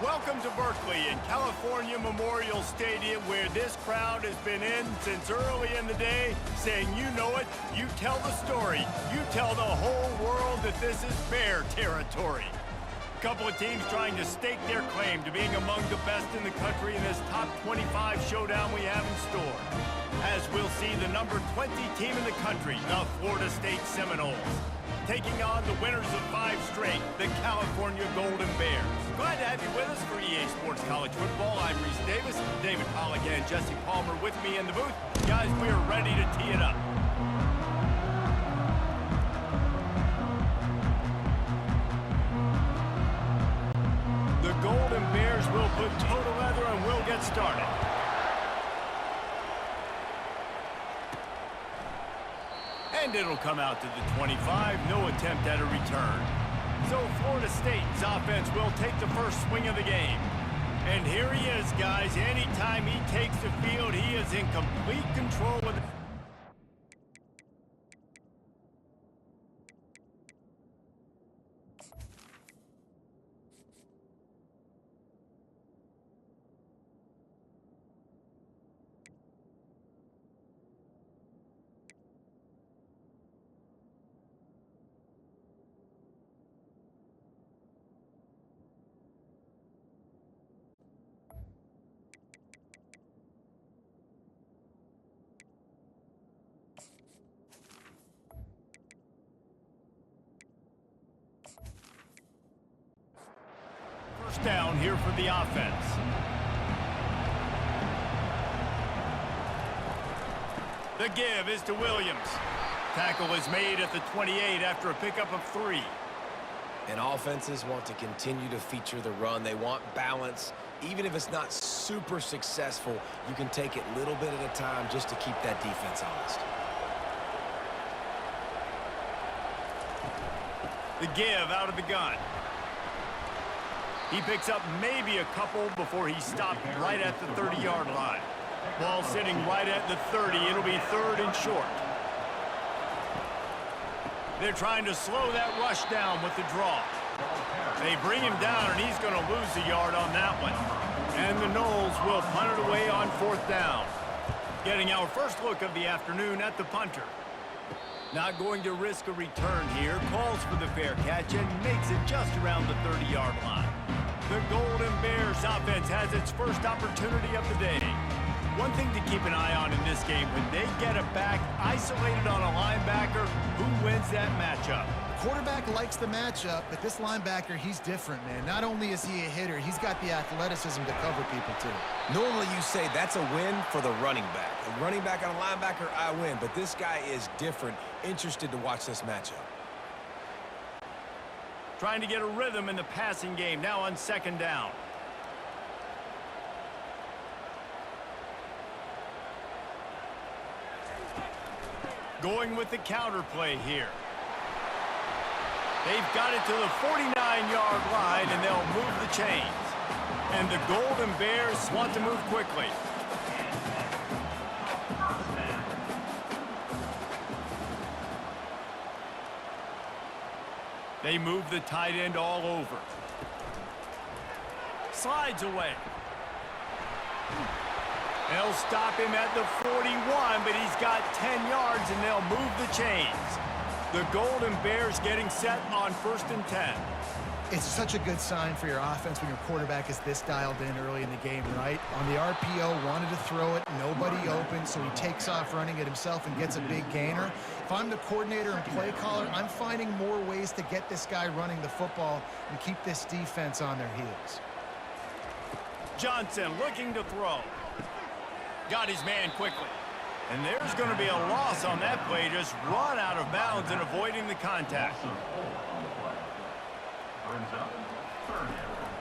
Welcome to Berkeley and California Memorial Stadium, where this crowd has been in since early in the day, saying you know it, you tell the story, you tell the whole world that this is Bear territory. A couple of teams trying to stake their claim to being among the best in the country in this top 25 showdown we have in store. As we'll see the number 20 team in the country, the Florida State Seminoles, taking on the winners of 5 straight, the California Golden Bears. Glad to have you with us for EA Sports College Football. I'm Reese Davis, David Pollack and Jesse Palmer with me in the booth. Guys, we are ready to tee it up. The Golden Bears will put toe to leather and we'll get started. And it'll come out to the 25, no attempt at a return. So Florida State's offense will take the first swing of the game. And here he is, guys. Anytime he takes the field, he is in complete control of the... First down here for the offense. The give is to Williams. Tackle is made at the 28 after a pickup of 3. And offenses want to continue to feature the run. They want balance. Even if it's not super successful, you can take it little bit at a time just to keep that defense honest. The give out of the gun. He picks up maybe a couple before he stopped right at the 30-yard line. Ball sitting right at the 30. It'll be 3rd and short. They're trying to slow that rush down with the draw. They bring him down, and he's going to lose a yard on that one. And the Noles will punt it away on 4th down. Getting our first look of the afternoon at the punter. Not going to risk a return here. Calls for the fair catch and makes it just around the 30-yard line. The Golden Bears offense has its first opportunity of the day. One thing to keep an eye on in this game, when they get it back isolated on a linebacker, who wins that matchup? Quarterback likes the matchup, but this linebacker, he's different, man. Not only is he a hitter, he's got the athleticism to cover people, too. Normally you say that's a win for the running back. A running back on a linebacker, I win. But this guy is different. Interested to watch this matchup. Trying to get a rhythm in the passing game, now on 2nd down. Going with the counter play here. They've got it to the 49-yard line, and they'll move the chains. And the Golden Bears want to move quickly. They move the tight end all over. Slides away. They'll stop him at the 41, but he's got 10 yards, and they'll move the chains. The Golden Bears getting set on 1st and 10. It's such a good sign for your offense when your quarterback is this dialed in early in the game, right? On the RPO, wanted to throw it, nobody open, so he takes off running it himself and gets a big gainer. If I'm the coordinator and play caller, I'm finding more ways to get this guy running the football and keep this defense on their heels. Johnson looking to throw. Got his man quickly. And there's going to be a loss on that play, just run out of bounds and avoiding the contact.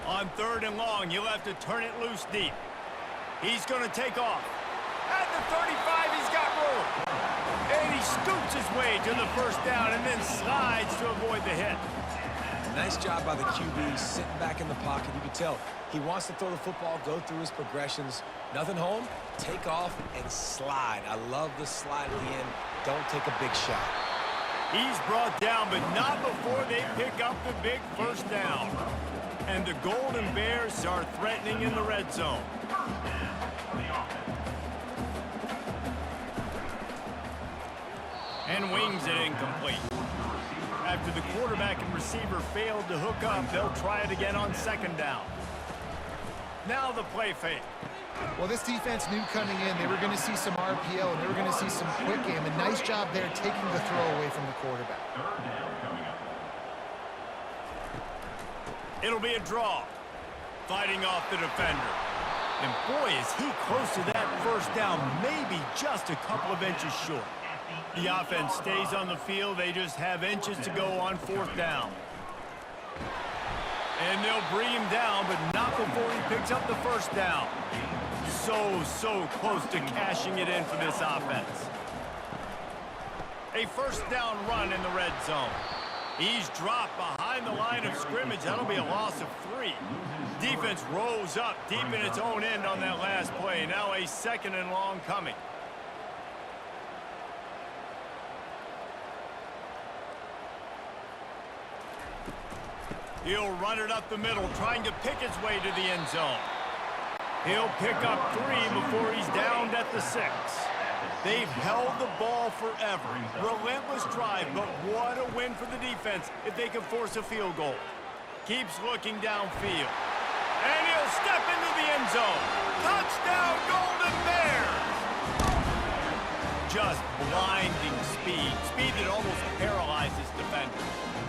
On 3rd and long, you'll have to turn it loose deep. He's going to take off. At the 35, he's got room. And he scoots his way to the 1st down and then slides to avoid the hit. Nice job by the QB sitting back in the pocket. You can tell he wants to throw the football, go through his progressions. Nothing home, take off and slide. I love the slide at the end. Don't take a big shot. He's brought down, but not before they pick up the big 1st down. And the Golden Bears are threatening in the red zone. And wings it incomplete. After the quarterback and receiver failed to hook up, they'll try it again on second down. Now the play fake. Well, this defense knew coming in they were going to see some RPO and they were going to see some quick game. A nice job there taking the throw away from the quarterback. It'll be a draw. Fighting off the defender. And boy, is he close to that first down, maybe just a couple of inches short. The offense stays on the field. They just have inches to go on fourth down. And they'll bring him down, but not before he picks up the first down. So close to cashing it in for this offense. A first down run in the red zone. He's dropped behind the line of scrimmage. That'll be a loss of 3. Defense rose up deep in its own end on that last play. Now a second and long coming. He'll run it up the middle, trying to pick his way to the end zone. He'll pick up 3 before he's downed at the 6. They've held the ball forever. Relentless drive, but what a win for the defense if they can force a field goal. Keeps looking downfield. And he'll step into the end zone. Touchdown, Golden Bears! Just blinding speed. Speed that almost paralyzes defenders.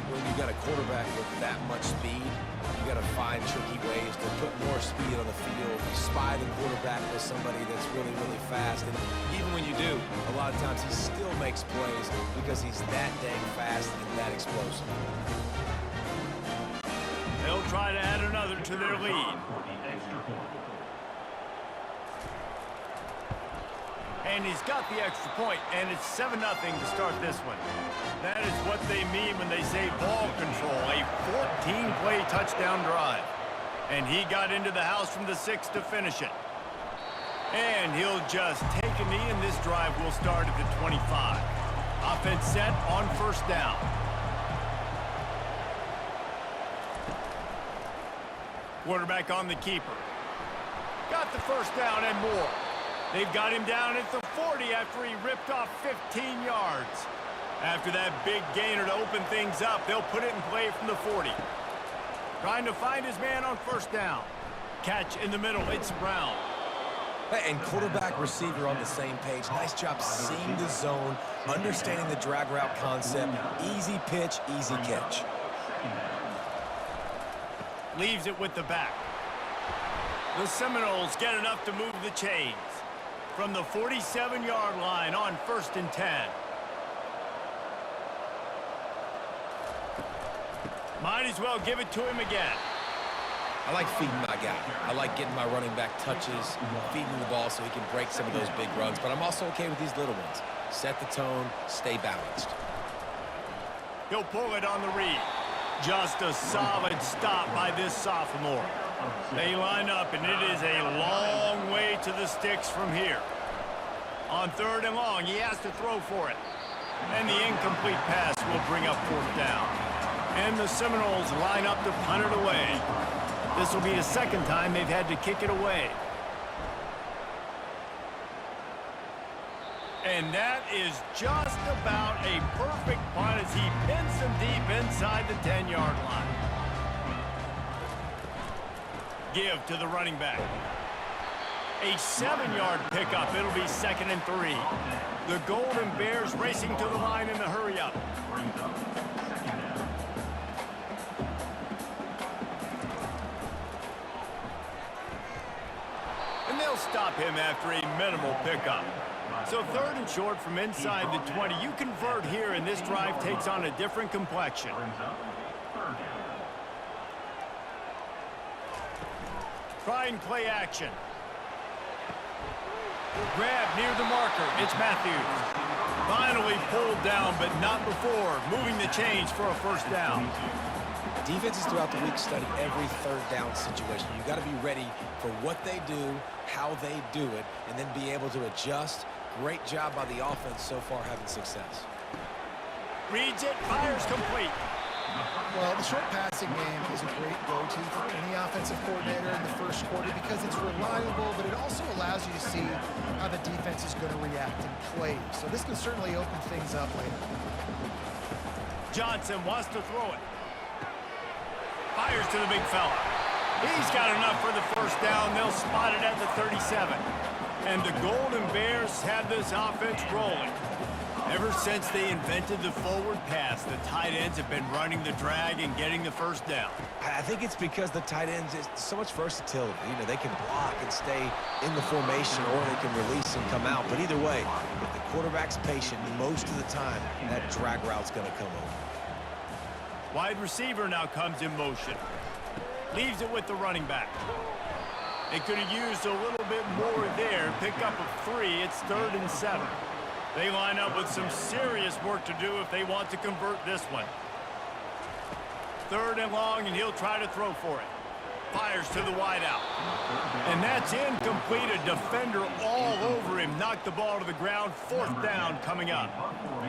When you got a quarterback with that much speed, you got to find tricky ways to put more speed on the field. Spy the quarterback with somebody that's really, really fast. And even when you do, a lot of times he still makes plays because he's that dang fast and that explosive. They'll try to add another to their lead. And he's got the extra point, and it's 7-0 to start this one. That is what they mean when they say ball control, a 14-play touchdown drive. And he got into the house from the 6 to finish it. And he'll just take a knee, and this drive will start at the 25. Offense set on first down. Quarterback on the keeper. Got the first down and more. They've got him down at the 40 after he ripped off 15 yards. After that big gainer to open things up, they'll put it in play from the 40. Trying to find his man on first down. Catch in the middle, it's Brown. And quarterback, receiver on the same page. Nice job seeing the zone, understanding the drag route concept. Easy pitch, easy catch. Leaves it with the back. The Seminoles get enough to move the chains. From the 47-yard line on 1st and 10. Might as well give it to him again. I like feeding my guy. I like getting my running back touches, feeding the ball so he can break some of those big runs. But I'm also okay with these little ones. Set the tone, stay balanced. He'll pull it on the read. Just a solid stop by this sophomore. They line up, and it is a long way to the sticks from here. On 3rd and long, he has to throw for it. And the incomplete pass will bring up 4th down. And the Seminoles line up to punt it away. This will be the second time they've had to kick it away. And that is just about a perfect punt as he pins them deep inside the 10-yard line. Give to the running back. A 7-yard pickup. It'll be 2nd and 3. The Golden Bears racing to the line in the hurry-up. And they'll stop him after a minimal pickup. So 3rd and short from inside the 20. You convert here, and this drive takes on a different complexion. Try and play action. Grab near the marker. It's Matthews. Finally pulled down, but not before. Moving the chains for a first down. Defenses throughout the week study every 3rd down situation. You got to be ready for what they do, how they do it, and then be able to adjust. Great job by the offense so far having success. Reads it, fires complete. Well, the short passing game is a great go-to for any offensive coordinator in the first quarter because it's reliable, but it also allows you to see how the defense is going to react in plays. So this can certainly open things up later. Johnson wants to throw it. Fires to the big fella. He's got enough for the first down. They'll spot it at the 37. And the Golden Bears have this offense rolling. Ever since they invented the forward pass, the tight ends have been running the drag and getting the first down. I think it's because the tight ends is so much versatility. You know, they can block and stay in the formation, or they can release and come out. But either way, if the quarterback's patient, most of the time, that drag route's going to come over. Wide receiver now comes in motion. Leaves it with the running back. They could have used a little bit more there. Pick up a 3. It's 3rd and 7. They line up with some serious work to do if they want to convert this one. 3rd and long, and he'll try to throw for it. Fires to the wideout. And that's incomplete. A defender all over him. Knocked the ball to the ground. 4th down coming up.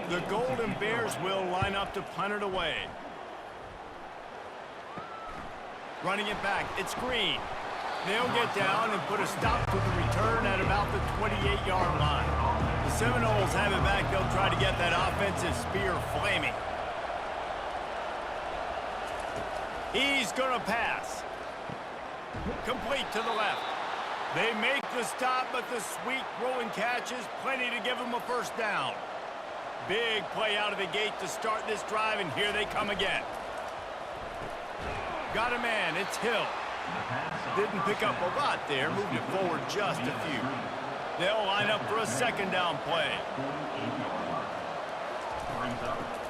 The Golden Bears will line up to punt it away. Running it back. It's Green. They'll get down and put a stop to the return at about the 28-yard line. The Seminoles have it back. They'll try to get that offensive spear flaming. He's going to pass. Complete to the left. They make the stop, but the sweet throw and catch is plenty to give them a first down. Big play out of the gate to start this drive, and here they come again. Got a man. It's Hill. Didn't pick up a lot there. Moved it forward just a few. They'll line up for a 2nd down play.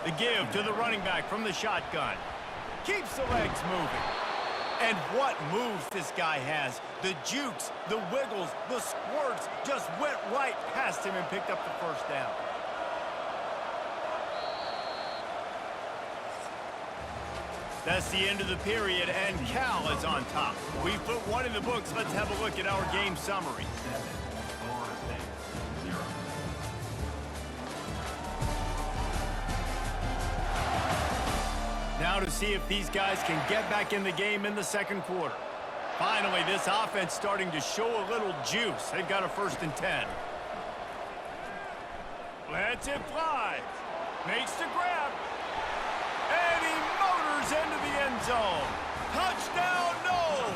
The give to the running back from the shotgun. Keeps the legs moving. And what moves this guy has. The jukes, the wiggles, the squirts just went right past him and picked up the first down. That's the end of the period, and Cal is on top. We've put one in the books. Let's have a look at our game summary. Now to see if these guys can get back in the game in the second quarter. Finally, this offense starting to show a little juice. They've got a 1st and 10. Lets it fly. Makes the grab. And he motors into the end zone. Touchdown, Noles!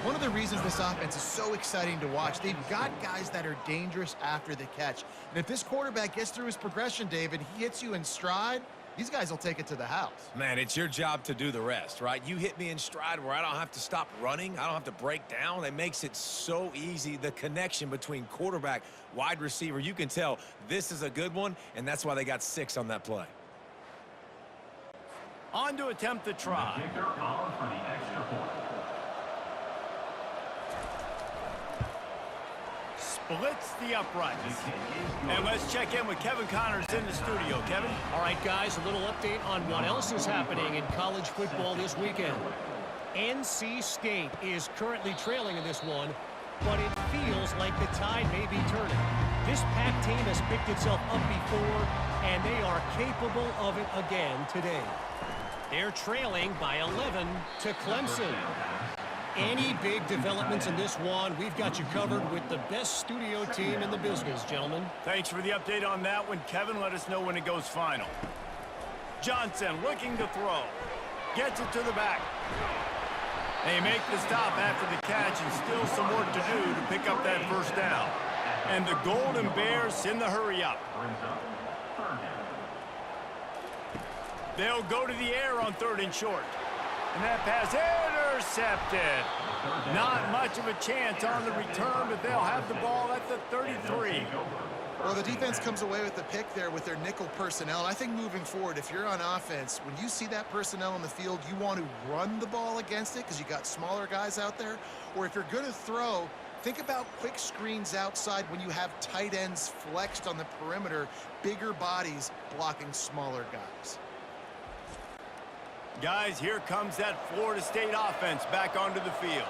One of the reasons this offense is so exciting to watch, they've got guys that are dangerous after the catch. And if this quarterback gets through his progression, David, he hits you in stride, these guys will take it to the house. Man, it's your job to do the rest, right? You hit me in stride where I don't have to stop running. I don't have to break down. It makes it so easy. The connection between quarterback, wide receiver, you can tell this is a good one, and that's why they got 6 on that play. On to attempt the try. Splits the uprights. And let's check in with Kevin Connors in the studio. Kevin? All right, guys, a little update on what else is happening in college football this weekend. NC State is currently trailing in this one, but it feels like the tide may be turning. This Pac team has picked itself up before, and they are capable of it again today. They're trailing by 11 to Clemson. Any big developments in this one, we've got you covered with the best studio team in the business, gentlemen. Thanks for the update on that one, Kevin. Let us know when it goes final. Johnson looking to throw. Gets it to the back. They make the stop after the catch, and still some work to do to pick up that first down. And the Golden Bears in the hurry-up. They'll go to the air on 3rd and short. And that pass intercepted. Not much of a chance on the return, but they'll have the ball at the 33. Well, the defense comes away with the pick there with their nickel personnel. I think moving forward, if you're on offense, when you see that personnel on the field, you want to run the ball against it because you got smaller guys out there. Or if you're going to throw, think about quick screens outside when you have tight ends flexed on the perimeter, bigger bodies blocking smaller guys. Guys, here comes that Florida State offense back onto the field.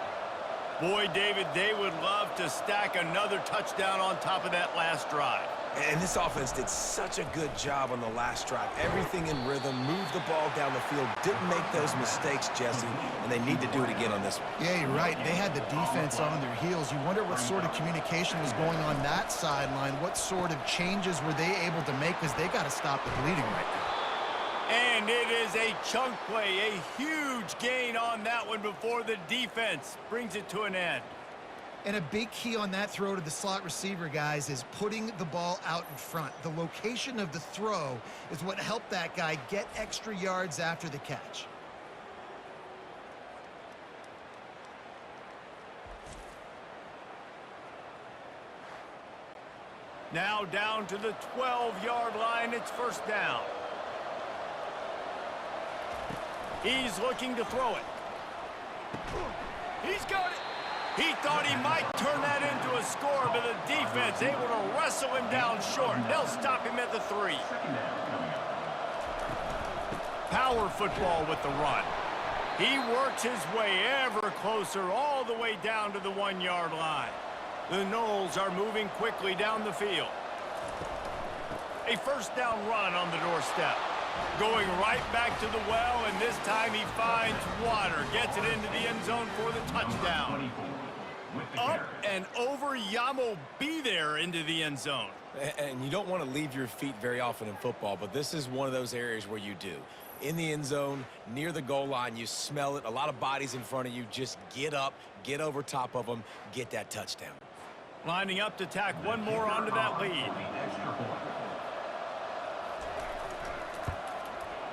Boy, David, they would love to stack another touchdown on top of that last drive. And this offense did such a good job on the last drive. Everything in rhythm, moved the ball down the field, didn't make those mistakes, Jesse, and they need to do it again on this one. Yeah, you're right. They had the defense on their heels. You wonder what sort of communication was going on that sideline. What sort of changes were they able to make, because they got to stop the bleeding right now. And it is a chunk play, a huge gain on that one before the defense brings it to an end. And a big key on that throw to the slot receiver, guys, is putting the ball out in front. The location of the throw is what helped that guy get extra yards after the catch. Now down to the 12-yard line. It's first down. He's looking to throw it. He's got it. He thought he might turn that into a score, but the defense able to wrestle him down short. They'll stop him at the 3. Power football with the run. He works his way ever closer all the way down to the 1-yard line. The Noles are moving quickly down the field. A first down run on the doorstep. Going right back to the well, and this time he finds water. Gets it into the end zone for the touchdown. Up and over, Yamo be there into the end zone. And you don't want to leave your feet very often in football, but this is one of those areas where you do. In the end zone, near the goal line, you smell it. A lot of bodies in front of you. Just get up, get over top of them, get that touchdown. Lining up to tack one more onto that lead.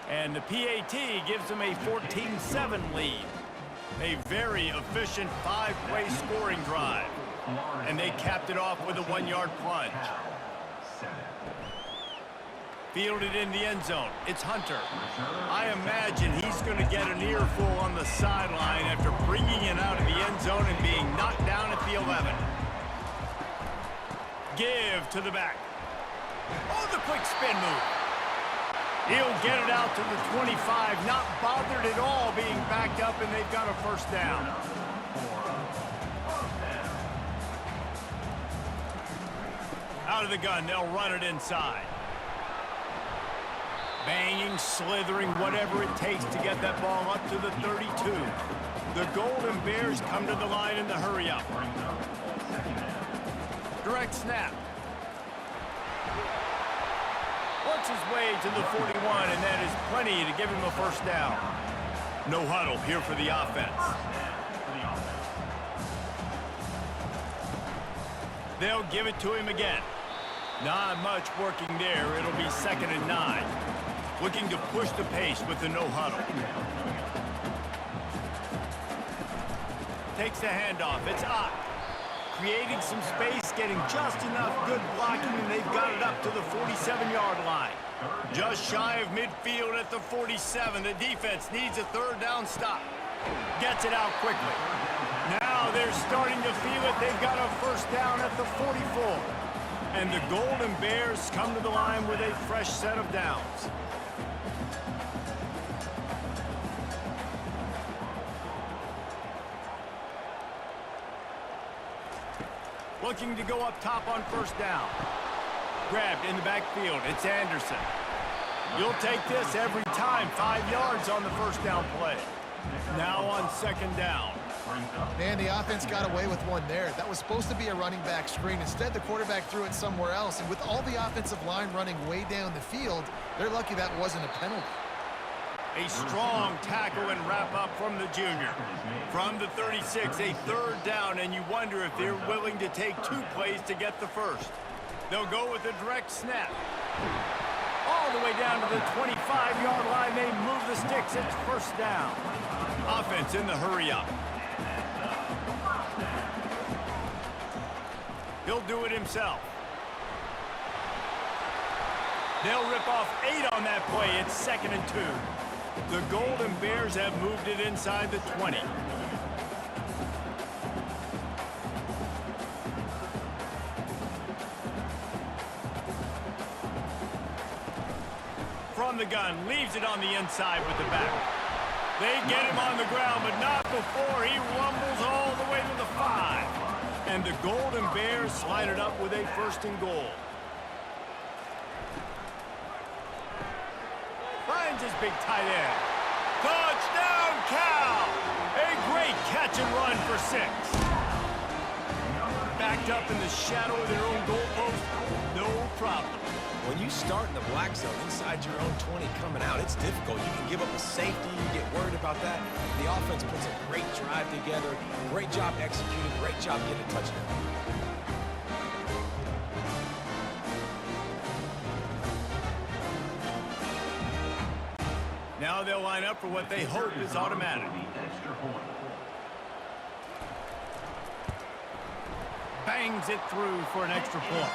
And the PAT gives them a 14-7 lead. A very efficient 5-play scoring drive. And they capped it off with a 1-yard plunge. Fielded in the end zone. It's Hunter. I imagine he's going to get an earful on the sideline after bringing it out of the end zone and being knocked down at the 11. Give to the back. Oh, the quick spin move. He'll get it out to the 25, not bothered at all being backed up, and they've got a first down. Out of the gun, they'll run it inside. Banging, slithering, whatever it takes to get that ball up to the 32. The Golden Bears come to the line in the hurry-up. Direct snap. Works his way to the 41, and that is plenty to give him a first down. No huddle here for the offense. They'll give it to him again. Not much working there. It'll be 2nd and 9. Looking to push the pace with the no huddle. Takes the handoff. It's Ott. Creating some space, getting just enough good blocking, and they've got it up to the 47-yard line. Just shy of midfield at the 47. The defense needs a 3rd down stop. Gets it out quickly. Now they're starting to feel it. They've got a first down at the 44. And the Golden Bears come to the line with a fresh set of downs. Looking to go up top on first down. Grabbed in the backfield. It's Anderson. You'll take this every time. 5 yards on the first down play. Now on 2nd down. Man, the offense got away with one there. That was supposed to be a running back screen. Instead, the quarterback threw it somewhere else. And with all the offensive line running way down the field, they're lucky that wasn't a penalty. A strong tackle and wrap up from the junior. From the 36, a 3rd down, and you wonder if they're willing to take 2 plays to get the first. They'll go with a direct snap. All the way down to the 25-yard line, they move the sticks. It's first down. Offense in the hurry-up. He'll do it himself. They'll rip off 8 on that play. It's 2nd and 2. The Golden Bears have moved it inside the 20. From the gun, leaves it on the inside with the back. They get him on the ground, but not before he rumbles all the way to the 5. And the Golden Bears slide it up with a 1st and goal. finds his big tight end. Touchdown, Cal! A great catch and run for 6. Backed up in the shadow of their own goalpost, no problem. When you start in the black zone inside your own 20 coming out, it's difficult. You can give up a safety, you get worried about that. The offense puts a great drive together. Great job executing, great job getting a touchdown. Now they'll line up for what they hope is automatic. Bangs it through for an extra point.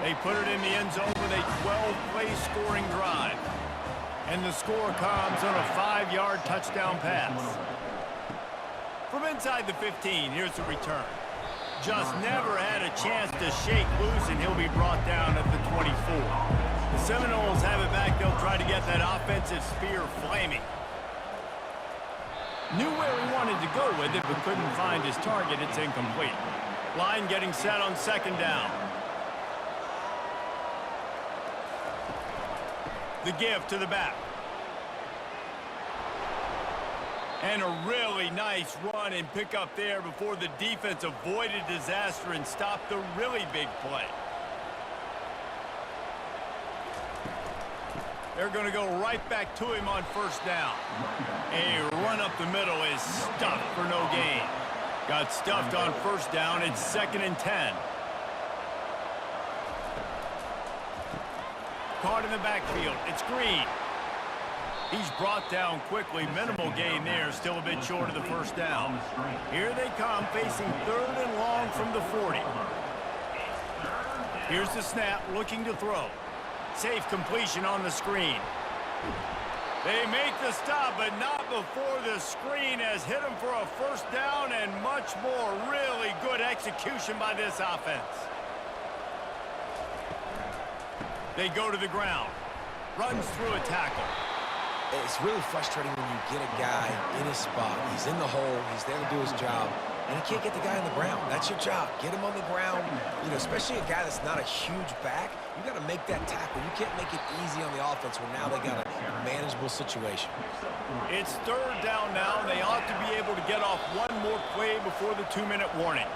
They put it in the end zone with a 12-play scoring drive. And the score comes on a 5-yard touchdown pass. From inside the 15, here's the return. Just never had a chance to shake loose, and he'll be brought down at the 24. The Seminoles have it back. They'll try to get that offensive spear flaming. Knew where he wanted to go with it, but couldn't find his target. It's incomplete. Line getting set on 2nd down. The give to the back. And a really nice run and pick up there before the defense avoided disaster and stopped the really big play. They're going to go right back to him on 1st down. A run up the middle is stuffed for no gain. Got stuffed on 1st down. It's 2nd and 10. Caught in the backfield. It's Green. He's brought down quickly. Minimal gain there. Still a bit short of the 1st down. Here they come, facing 3rd and long from the 40. Here's the snap, looking to throw. Safe completion on the screen. They make the stop, but not before the screen has hit him for a 1st down and much more. Really good execution by this offense. They go to the ground. Runs through a tackle. It's really frustrating when you get a guy in his spot. He's in the hole. He's there to do his job. And he can't get the guy on the ground. That's your job. Get him on the ground. You know, especially a guy that's not a huge back. You got to make that tackle. You can't make it easy on the offense when now they got a manageable situation. It's 3rd down now. They ought to be able to get off one more play before the 2-minute warning.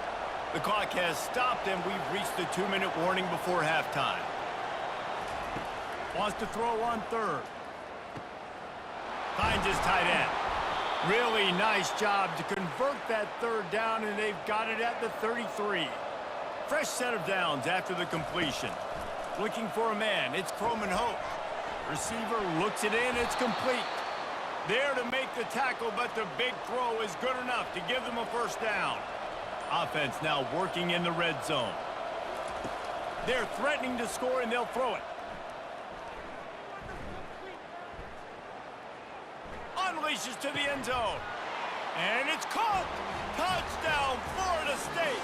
The clock has stopped, and we've reached the 2-minute warning before halftime. Wants to throw on 3rd. Finds his tight end. Really nice job to convert that 3rd down, and they've got it at the 33. Fresh set of downs after the completion. Looking for a man. It's Croman Hope. Receiver looks it in. It's complete. There to make the tackle, but the big throw is good enough to give them a 1st down. Offense now working in the red zone. They're threatening to score, and they'll throw it. Unleashes to the end zone. And it's caught. Touchdown, Florida State.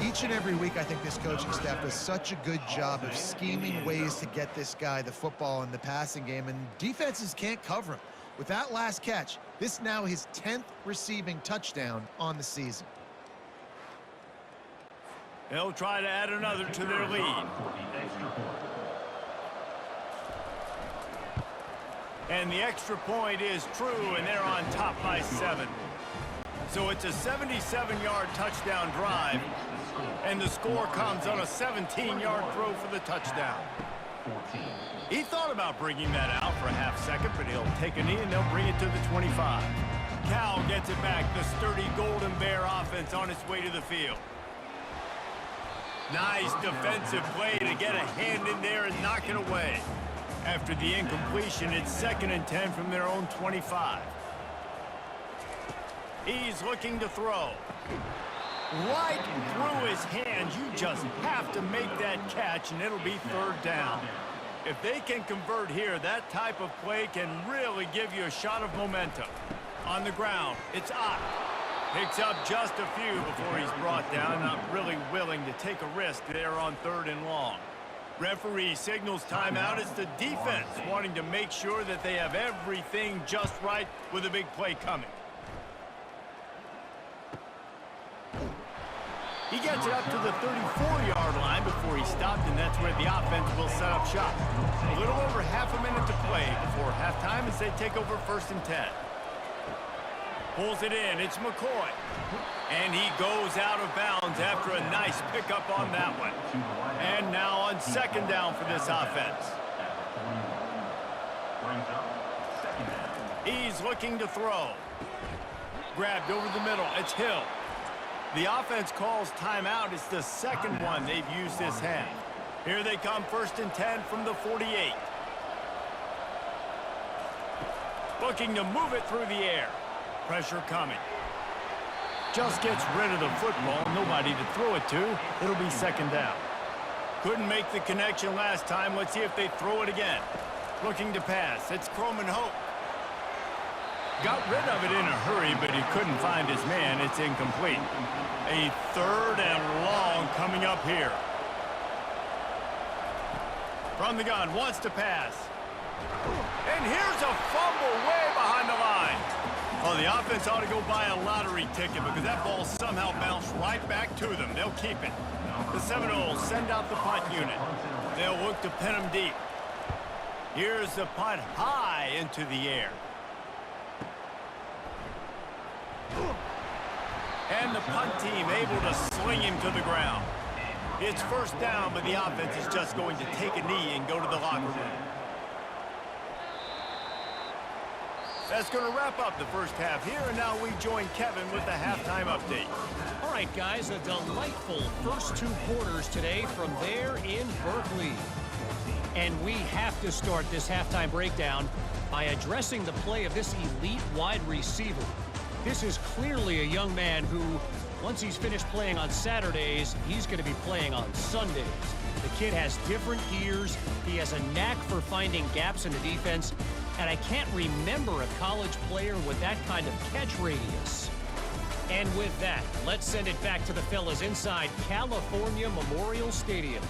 Each and every week, I think this coaching staff does such a good job of scheming ways to get this guy the football in the passing game, and defenses can't cover him. With that last catch, this now his 10th receiving touchdown on the season. They'll try to add another to their lead. And the extra point is true, and they're on top by 7. So it's a 77-yard touchdown drive, and the score comes on a 17-yard throw for the touchdown. He thought about bringing that out for a half second, but he'll take a knee, and they'll bring it to the 25. Cal gets it back. The sturdy Golden Bear offense on its way to the field. Nice defensive play to get a hand in there and knock it away. After the incompletion, it's 2nd and 10 from their own 25. He's looking to throw. Right through his hands. You just have to make that catch, and it'll be 3rd down. If they can convert here, that type of play can really give you a shot of momentum. On the ground, it's Ott. Picks up just a few before he's brought down. Not really willing to take a risk there on 3rd and long. Referee signals timeout. It's the defense wanting to make sure that they have everything just right with a big play coming. He gets it up to the 34-yard line before he stopped, and that's where the offense will set up shop. A little over half a minute to play before halftime as they take over 1st and 10. Pulls it in. It's McCoy. And he goes out of bounds after a nice pickup on that one. And now on 2nd down for this offense. He's looking to throw. Grabbed over the middle. It's Hill. The offense calls timeout. It's the 2nd one they've used this half. Here they come, 1st and 10 from the 48. Looking to move it through the air. Pressure coming. Just gets rid of the football. Nobody to throw it to. It'll be 2nd down. Couldn't make the connection last time. Let's see if they throw it again. Looking to pass. It's Croman Hope. Got rid of it in a hurry, but he couldn't find his man. It's incomplete. A 3rd and long coming up here. From the gun, wants to pass. And here's a fumble way behind the line. Oh, the offense ought to go buy a lottery ticket because that ball somehow bounced right back to them. They'll keep it. The Seminoles send out the punt unit. They'll look to pin them deep. Here's the punt high into the air. And the punt team able to sling him to the ground. It's 1st down, but the offense is just going to take a knee and go to the locker room. That's going to wrap up the 1st half here, and now we join Kevin with the halftime update. All right, guys, a delightful first 2 quarters today from there in Berkeley. And we have to start this halftime breakdown by addressing the play of this elite wide receiver. This is clearly a young man who, once he's finished playing on Saturdays, he's going to be playing on Sundays. The kid has different gears. He has a knack for finding gaps in the defense. And I can't remember a college player with that kind of catch radius. And with that, let's send it back to the fellas inside California Memorial Stadium.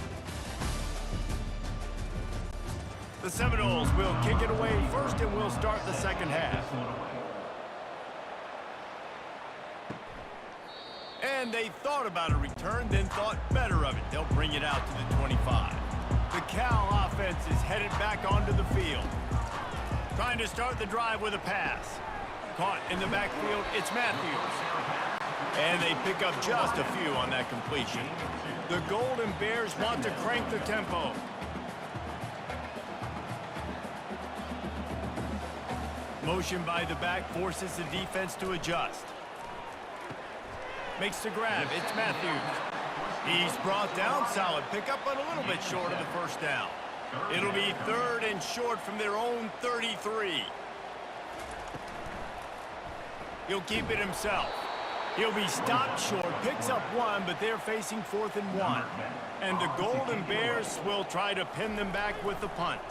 The Seminoles will kick it away first, and we'll start the 2nd half. And they thought about a return, then thought better of it. They'll bring it out to the 25. The Cal offense is headed back onto the field. Trying to start the drive with a pass. Caught in the backfield, it's Matthews. And they pick up just a few on that completion. The Golden Bears want to crank the tempo. Motion by the back forces the defense to adjust. Makes the grab. It's Matthews. He's brought down. Solid pickup, but a little bit short of the 1st down. It'll be 3rd and short from their own 33. He'll keep it himself. He'll be stopped short. Picks up 1, but they're facing 4th and 1. And the Golden Bears will try to pin them back with the punt.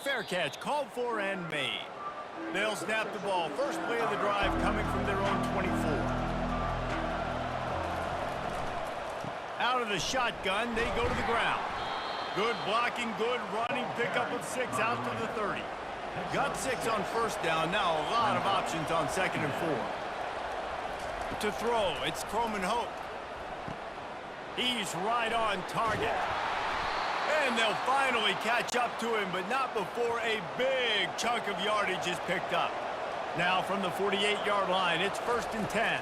Fair catch called for and made. They'll snap the ball. First play of the drive coming from their own 24. Out of the shotgun, they go to the ground. Good blocking, good running, pickup of 6 out to the 30. Got 6 on 1st down. Now a lot of options on 2nd and 4. To throw, it's Croman Hope. He's right on target. And they'll finally catch up to him, but not before a big chunk of yardage is picked up. Now from the 48-yard line, it's 1st and 10.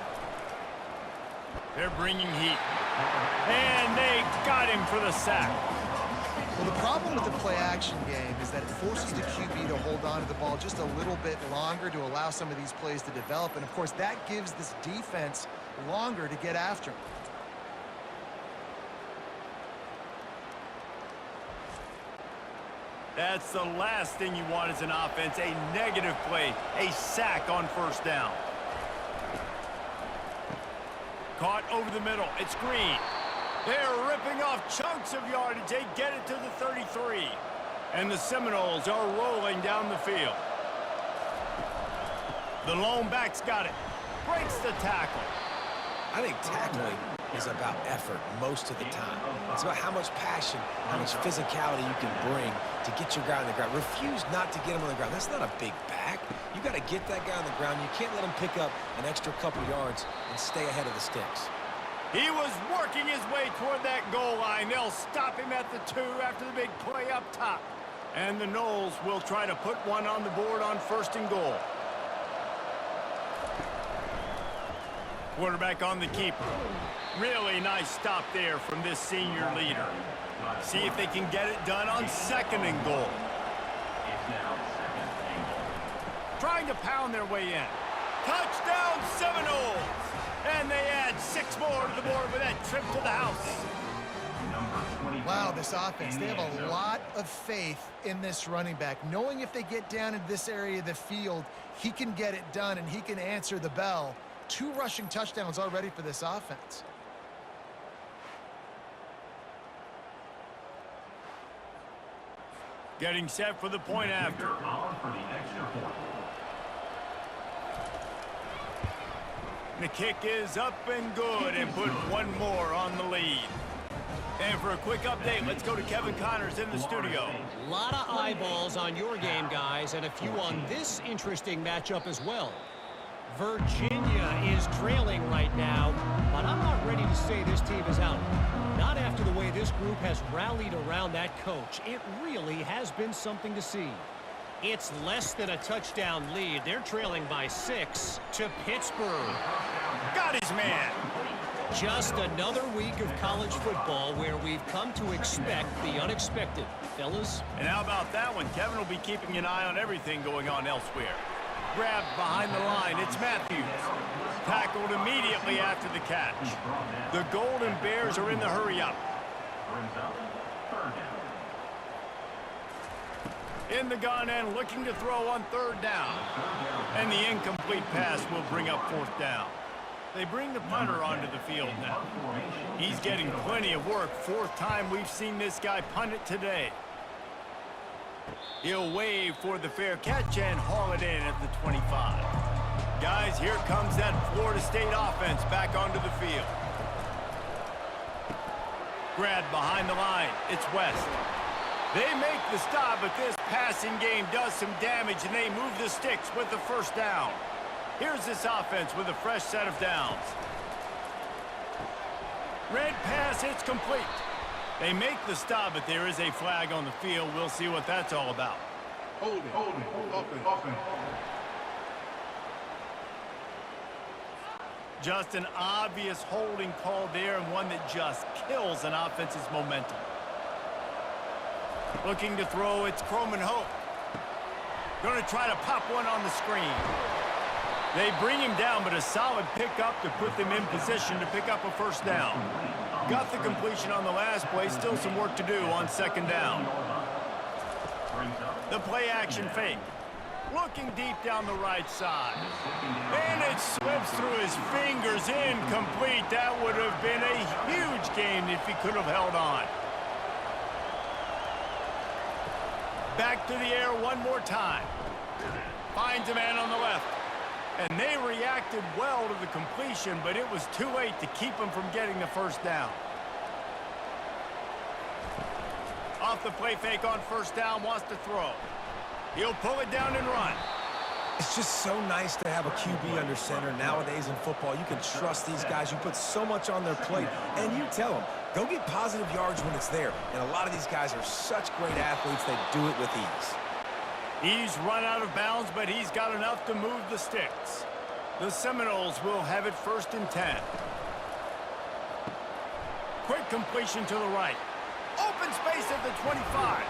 They're bringing heat. And they got him for the sack. Well, the problem with the play-action game is that it forces the QB to hold on to the ball just a little bit longer to allow some of these plays to develop. And, of course, that gives this defense longer to get after him. That's the last thing you want as an offense, a negative play, a sack on 1st down. Caught over the middle. It's Green. They're ripping off chunks of yardage. They get it to the 33. And the Seminoles are rolling down the field. The lone back's got it. Breaks the tackle. I think tackling is about effort most of the time. It's about how much passion, how much physicality you can bring to get your guy on the ground. Refuse not to get him on the ground. That's not a big back. You got to get that guy on the ground. You can't let him pick up an extra couple yards and stay ahead of the sticks. He was working his way toward that goal line. They'll stop him at the 2 after the big play up top. And the Noles will try to put one on the board on 1st and goal. Quarterback on the keeper. Really nice stop there from this senior leader. See if they can get it done on 2nd and goal. Trying to pound their way in. Touchdown Seminoles! And they add 6 more to the board with that trip to the house. Wow, this offense, they have a lot of faith in this running back, knowing if they get down into this area of the field, he can get it done and he can answer the bell. 2 rushing touchdowns already for this offense. Getting set for the point after. The kick is up and good and put 1 more on the lead. And for a quick update, let's go to Kevin Connors in the studio. A lot of eyeballs on your game, guys, and a few on this interesting matchup as well. Virginia is trailing right now, but I'm not ready to say this team is out. Not after the way this group has rallied around that coach. It really has been something to see. It's less than a touchdown lead. They're trailing by 6 to Pittsburgh. Got his man. Just another week of college football where we've come to expect the unexpected. Fellas? And how about that one? Kevin will be keeping an eye on everything going on elsewhere. Grabbed behind the line, it's Matthews. Tackled immediately after the catch. The Golden Bears are in the hurry-up. In the gun and looking to throw on 3rd down. And the incomplete pass will bring up 4th down. They bring the punter onto the field now. He's getting plenty of work. 4th time we've seen this guy punt it today. He'll wave for the fair catch and haul it in at the 25. Guys, here comes that Florida State offense back onto the field. Grabbed behind the line. It's West. They make the stop, but this passing game does some damage, and they move the sticks with the 1st down. Here's this offense with a fresh set of downs. Red pass, it's complete. They make the stop, but there is a flag on the field. We'll see what that's all about. Hold it, open. Just an obvious holding call there, and one that just kills an offense's momentum. Looking to throw, it's Croman Hope. Going to try to pop one on the screen. They bring him down, but a solid pickup to put them in position to pick up a 1st down. Got the completion on the last play, still some work to do on 2nd down. The play action fake. Looking deep down the right side. And it slips through his fingers, incomplete. That would have been a huge gain if he could have held on. Back to the air one more time. Finds a man on the left. And they reacted well to the completion, but it was too late to keep him from getting the 1st down. Off the play fake on 1st down, wants to throw. He'll pull it down and run. It's just so nice to have a QB under center nowadays in football. You can trust these guys. You put so much on their plate, and you tell them, go get positive yards when it's there. And a lot of these guys are such great athletes, they do it with ease. He's run out of bounds, but he's got enough to move the sticks. The Seminoles will have it 1st and 10. Quick completion to the right. Open space at the 25.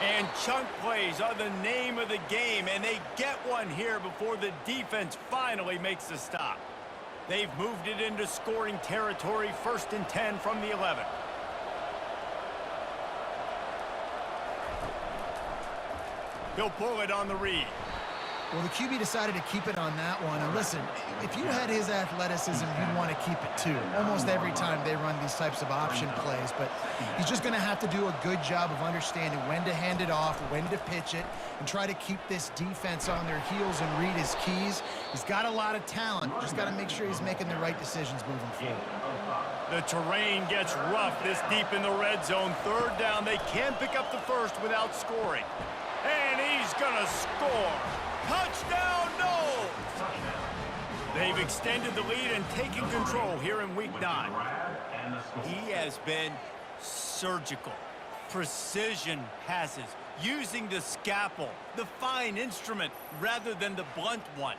And chunk plays are the name of the game, and they get one here before the defense finally makes the stop. They've moved it into scoring territory, 1st and 10 from the 11. He'll pull it on the read. Well, the QB decided to keep it on that one. And listen, if you had his athleticism, you'd want to keep it too. Almost every time they run these types of option plays. But he's just going to have to do a good job of understanding when to hand it off, when to pitch it, and try to keep this defense on their heels and read his keys. He's got a lot of talent. Just got to make sure he's making the right decisions moving forward. The terrain gets rough this deep in the red zone. Third down, they can pick up the first without scoring. And he's gonna score. Touchdown, Noles! They've extended the lead and taken control here in Week 9. He has been surgical. Precision passes, using the scalpel, the fine instrument, rather than the blunt one.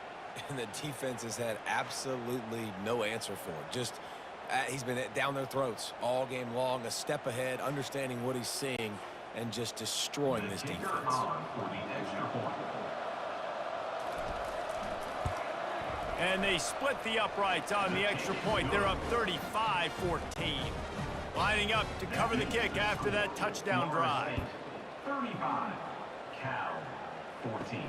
And the defense has had absolutely no answer for it. Just, he's been down their throats all game long, a step ahead, understanding what he's seeing, and just destroying this defense. And they split the uprights on the extra point. They're up 35-14. Lining up to cover the kick after that touchdown drive. 35, Cal 14.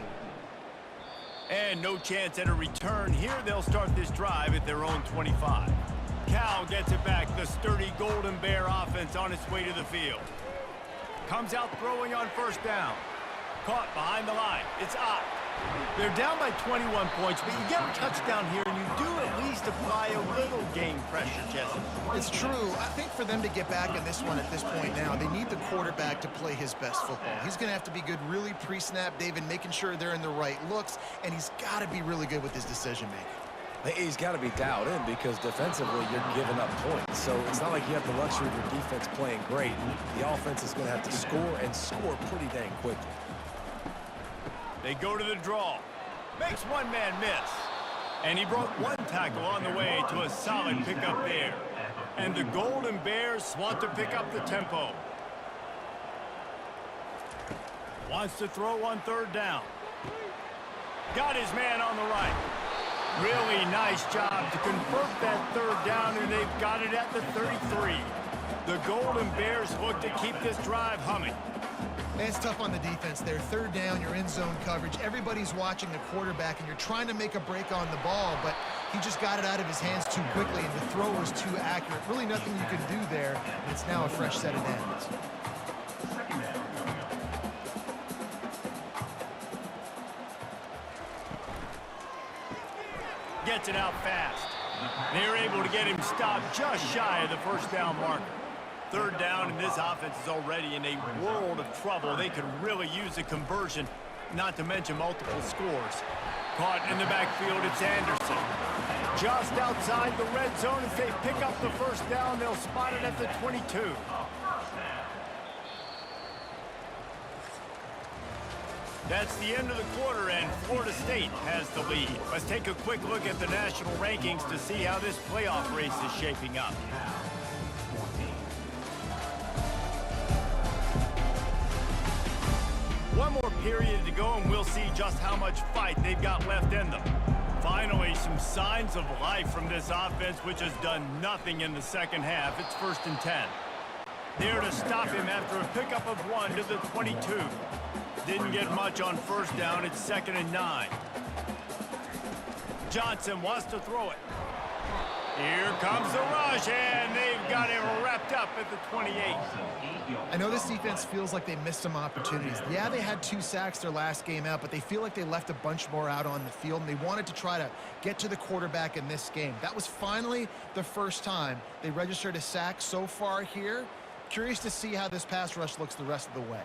And no chance at a return here. They'll start this drive at their own 25. Cal gets it back. The sturdy Golden Bear offense on its way to the field. Comes out throwing on first down. Caught behind the line. It's Ott. They're down by 21 points, but you get a touchdown here, and you do at least apply a little game pressure, Jesse. It's true. I think for them to get back in this one at this point now, they need the quarterback to play his best football. He's going to have to be good really pre-snap, David, making sure they're in the right looks, and he's got to be really good with his decision-making. He's got to be dialed in because defensively you're giving up points. So it's not like you have the luxury of your defense playing great. The offense is going to have to score and score pretty dang quickly. They go to the draw. Makes one man miss. And he brought one tackle on the way to a solid pickup there. And the Golden Bears want to pick up the tempo. Wants to throw on third down. Got his man on the right. Really nice job to convert that third down, and they've got it at the 33. The Golden Bears look to keep this drive humming. And it's tough on the defense there. Third down, you're in zone coverage. Everybody's watching the quarterback, and you're trying to make a break on the ball, but he just got it out of his hands too quickly, and the throw was too accurate. Really nothing you can do there. It's now a fresh set of downs. Gets it out fast. They're able to get him stopped just shy of the first down marker. Third down, and this offense is already in a world of trouble. They could really use a conversion, not to mention multiple scores. Caught in the backfield, it's Anderson. Just outside the red zone. If they pick up the first down, they'll spot it at the 22. That's the end of the quarter, and Florida State has the lead. Let's take a quick look at the national rankings to see how this playoff race is shaping up. One more period to go, and we'll see just how much fight they've got left in them. Finally, some signs of life from this offense, which has done nothing in the second half. It's 1st and 10. There to stop him after a pickup of 1 to the 22. Didn't get much on first down. It's 2nd and 9. Johnson wants to throw it. Here comes the rush, and they've got him wrapped up at the 28. I know this defense feels like they missed some opportunities. Yeah, they had 2 sacks their last game out, but they feel like they left a bunch more out on the field, and they wanted to try to get to the quarterback in this game. That was finally the first time they registered a sack so far here. Curious to see how this pass rush looks the rest of the way.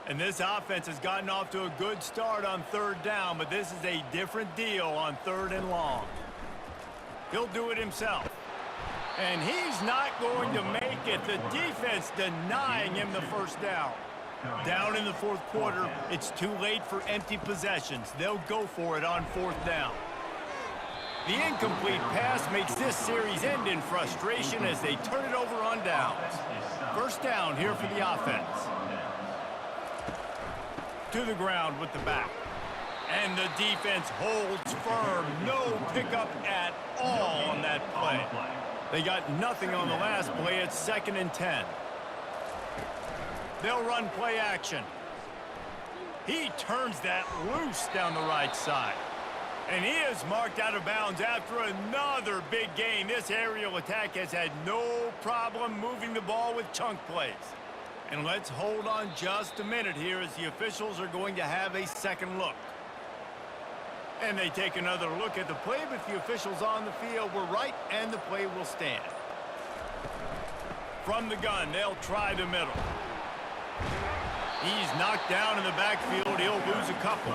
And this offense has gotten off to a good start on third down, but this is a different deal on 3rd and long. He'll do it himself. And he's not going to make it. The defense denying him the first down. Down in the 4th quarter, it's too late for empty possessions. They'll go for it on 4th down. The incomplete pass makes this series end in frustration as they turn it over on downs. First down here for the offense. To the ground with the back. And the defense holds firm. No pickup at all on that play. They got nothing on the last play. It's 2nd and 10. They'll run play action. He turns that loose down the right side. And he is marked out of bounds after another big gain. This aerial attack has had no problem moving the ball with chunk plays. And let's hold on just a minute here as the officials are going to have a second look. And they take another look at the play, but the officials on the field were right, and the play will stand. From the gun, they'll try the middle. He's knocked down in the backfield. He'll lose a couple.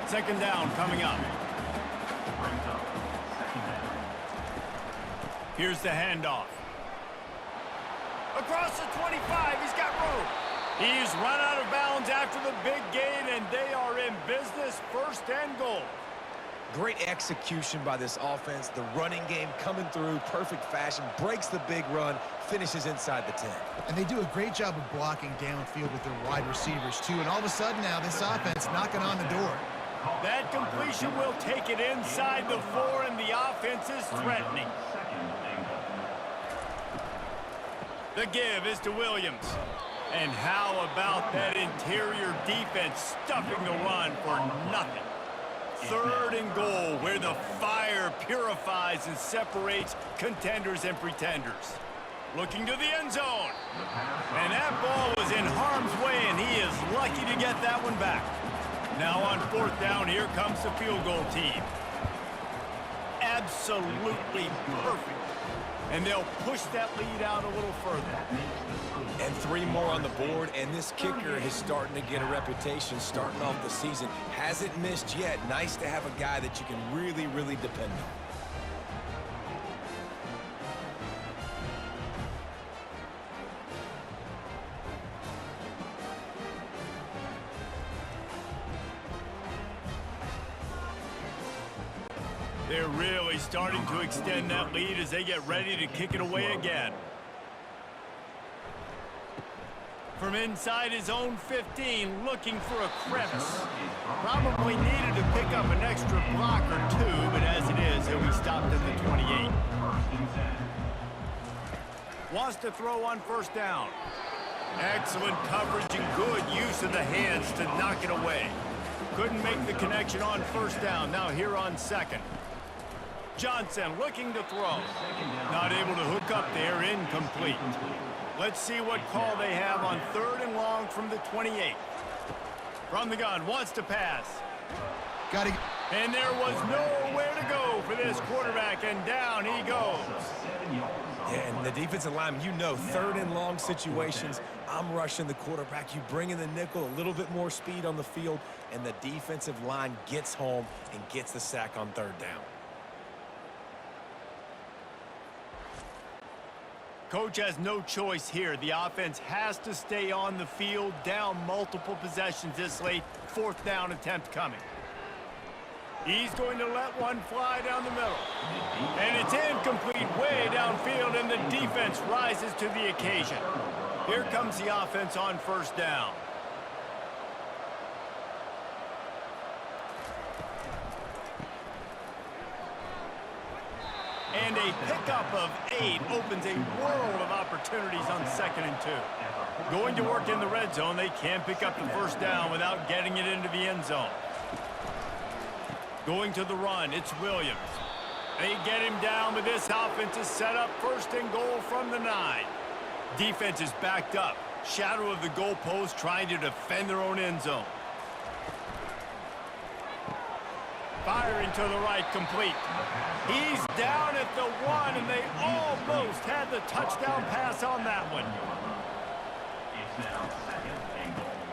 Second down coming up. Here's the handoff. Across the 25, he's got room. He's run out of bounds after the big gain, and they are in business, first and goal. Great execution by this offense. The running game coming through, perfect fashion, breaks the big run, finishes inside the 10. And they do a great job of blocking downfield with their wide receivers, too. And all of a sudden now, this offense knocking on the door. That completion will take it inside the 4, and the offense is threatening. The give is to Williams. And how about that interior defense stuffing the run for nothing? Third and goal, where the fire purifies and separates contenders and pretenders. Looking to the end zone. And that ball was in harm's way, and he is lucky to get that one back. Now on fourth down, here comes the field goal team. Absolutely perfect. And they'll push that lead out a little further. And 3 more on the board, and this kicker is starting to get a reputation starting off the season. Hasn't missed yet. Nice to have a guy that you can really, really depend on. They're really starting to extend that lead as they get ready to kick it away again. From inside his own 15, looking for a crevice. Probably needed to pick up an extra block or 2, but as it is, he'll be stopped at the 28. Wants to throw on first down. Excellent coverage and good use of the hands to knock it away. Couldn't make the connection on first down. Now here on second. Johnson looking to throw. Not able to hook up there, incomplete. Let's see what call they have on third and long from the 28. From the gun, wants to pass. Got it. And there was nowhere to go for this quarterback, and down he goes. Yeah, and the defensive lineman, you know, third and long situations, I'm rushing the quarterback. You bring in the nickel, a little bit more speed on the field, and the defensive line gets home and gets the sack on third down. Coach has no choice here. The offense has to stay on the field, down multiple possessions this late. Fourth down attempt coming. He's going to let one fly down the middle. And it's incomplete way downfield, and the defense rises to the occasion. Here comes the offense on first down. And a pickup of 8 opens a world of opportunities on second and 2. Going to work in the red zone, they can't pick up the first down without getting it into the end zone. Going to the run, it's Williams. They get him down, but this offense is set up first and goal from the 9. Defense is backed up. Shadow of the goalpost trying to defend their own end zone. Firing to the right, complete. He's down at the 1, and they almost had the touchdown pass on that one.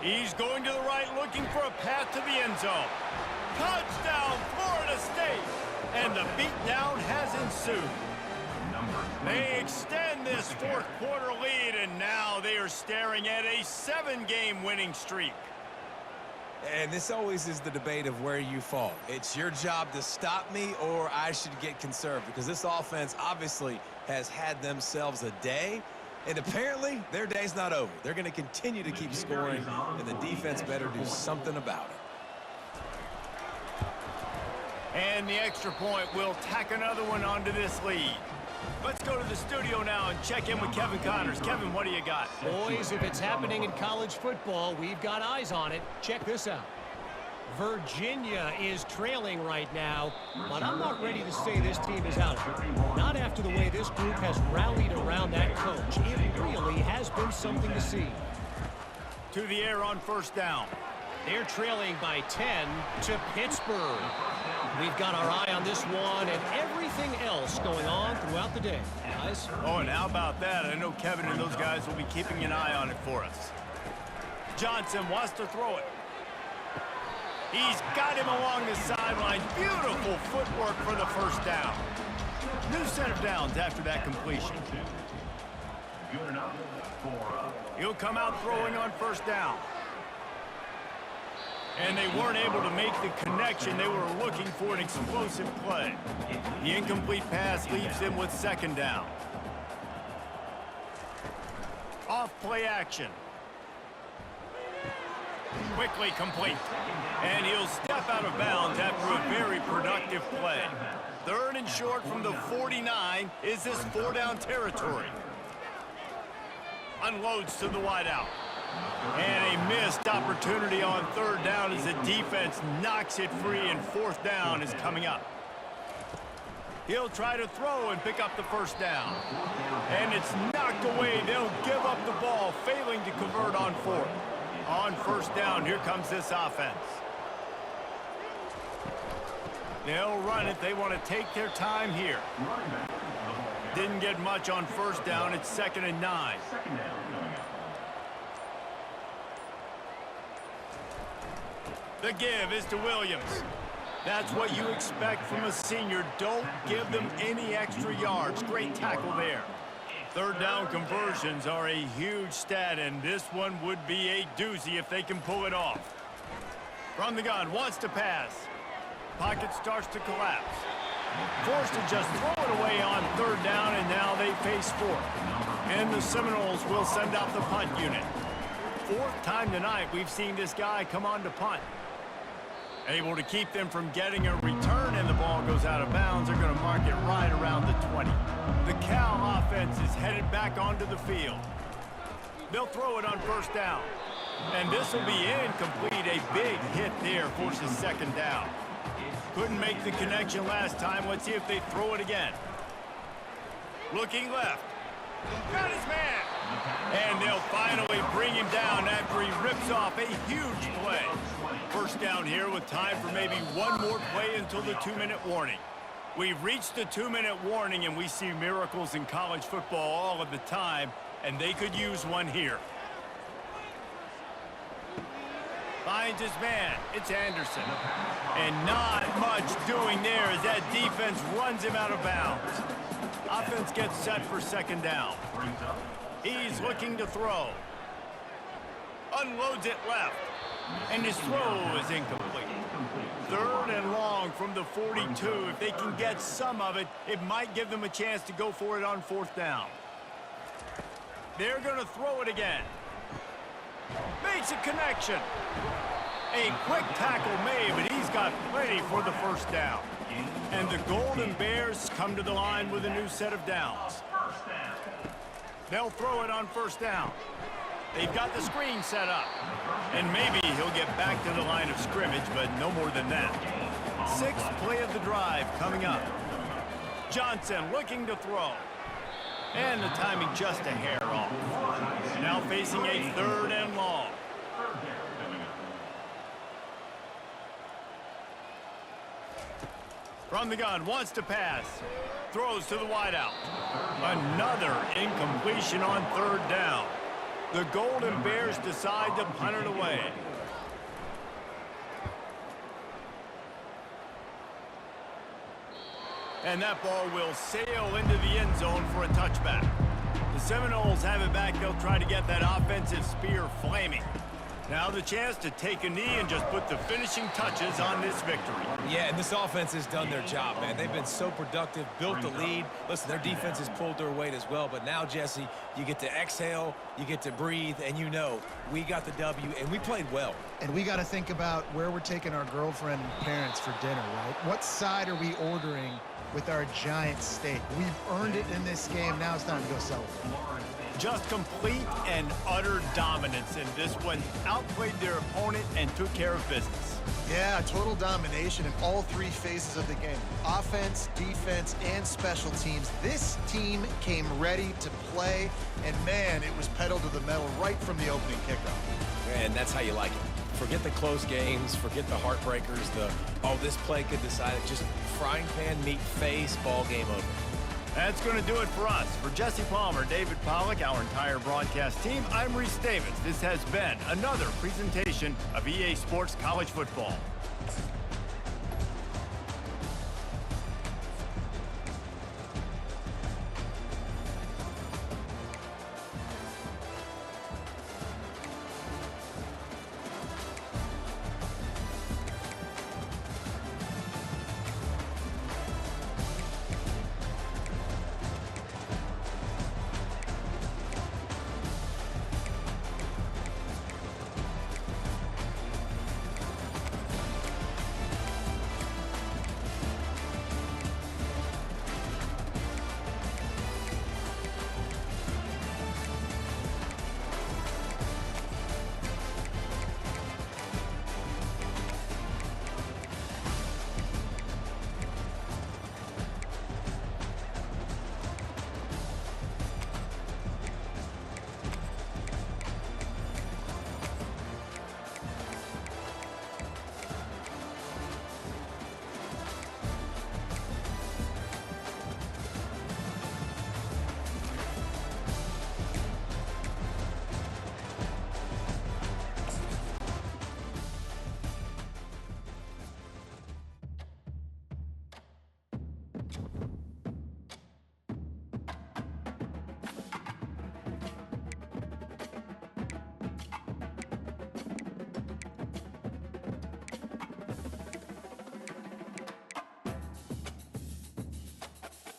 He's going to the right, looking for a path to the end zone. Touchdown, Florida State! And the beatdown has ensued. They extend this fourth quarter lead, and now they are staring at a 7-game winning streak. And this always is the debate of where you fall. It's your job to stop me, or I should get conserved, because this offense obviously has had themselves a day, and apparently their day's not over. They're going to continue to keep scoring, and the defense better do something about it. And the extra point will tack another one onto this lead. Let's go to the studio now and check in with Kevin Connors. Kevin, what do you got? Boys, if it's happening in college football, we've got eyes on it. Check this out. Virginia is trailing right now, but I'm not ready to say this team is out of it. Not after the way this group has rallied around that coach. It really has been something to see. To the air on first down. They're trailing by 10 to Pittsburgh. We've got our eye on this one, and everything Anything else going on throughout the day, guys? Oh, and how about that? I know Kevin and those guys will be keeping an eye on it for us. Johnson wants to throw it. He's got him along the sideline. Beautiful footwork for the first down. New set of downs after that completion. Good enough for He'll come out throwing on first down. And they weren't able to make the connection. They were looking for an explosive play. The incomplete pass leaves them with second down. Off play action. Quickly complete. And he'll step out of bounds after a very productive play. Third and short from the 49. Is this four-down territory? Unloads to the wideout. And a missed opportunity on third down as the defense knocks it free, and fourth down is coming up. He'll try to throw and pick up the first down. And it's knocked away. They'll give up the ball, failing to convert on fourth. On first down, here comes this offense. They'll run it. They want to take their time here. Didn't get much on first down. It's 2nd and 9. The give is to Williams. That's what you expect from a senior. Don't give them any extra yards. Great tackle there. Third down conversions are a huge stat, and this one would be a doozy if they can pull it off. From the gun, wants to pass. Pocket starts to collapse. Forced to just throw it away on third down, and now they face fourth. And the Seminoles will send out the punt unit. Fourth time tonight we've seen this guy come on to punt. Able to keep them from getting a return, and the ball goes out of bounds. They're going to mark it right around the 20. The Cal offense is headed back onto the field. They'll throw it on first down. And this will be incomplete. A big hit there forces second down. Couldn't make the connection last time. Let's see if they throw it again. Looking left. Got his man. And they'll finally bring him down after he rips off a huge play. First down here with time for maybe one more play until the 2-minute warning. We've reached the 2-minute warning, and we see miracles in college football all of the time, and they could use one here. Finds his man. It's Anderson. And not much doing there as that defense runs him out of bounds. Offense gets set for second down. He's looking to throw. Unloads it left. And his throw is incomplete. Third and long from the 42. If they can get some of it, it might give them a chance to go for it on fourth down. They're going to throw it again. Makes a connection. A quick tackle made, but he's got plenty for the first down. And the Golden Bears come to the line with a new set of downs. They'll throw it on first down. They've got the screen set up. And maybe he'll get back to the line of scrimmage, but no more than that. Sixth play of the drive coming up. Johnson looking to throw. And the timing just a hair off. Now facing a third and long. From the gun, wants to pass. Throws to the wideout. Another incompletion on third down. The Golden Bears decide to punt it away. And that ball will sail into the end zone for a touchback. The Seminoles have it back. They'll try to get that offensive spear flaming. Now the chance to take a knee and just put the finishing touches on this victory. Yeah, and this offense has done their job, man. They've been so productive, built the lead. Listen, their defense has pulled their weight as well. But now, Jesse, you get to exhale, you get to breathe, and you know we got the W, and we played well. And we got to think about where we're taking our girlfriend and parents for dinner, right? What side are we ordering with our giant steak? We've earned it in this game. Now it's time to go celebrate. Just complete and utter dominance in this one. Outplayed their opponent and took care of business. Yeah, total domination in all three phases of the game. Offense, defense, and special teams. This team came ready to play, and man, it was pedal to the metal right from the opening kickoff. And that's how you like it. Forget the close games, forget the heartbreakers, oh, this play could decide it. Just frying pan meet face, ball game over. That's going to do it for us. For Jesse Palmer, David Pollack, our entire broadcast team, I'm Reese Davis. This has been another presentation of EA Sports College Football.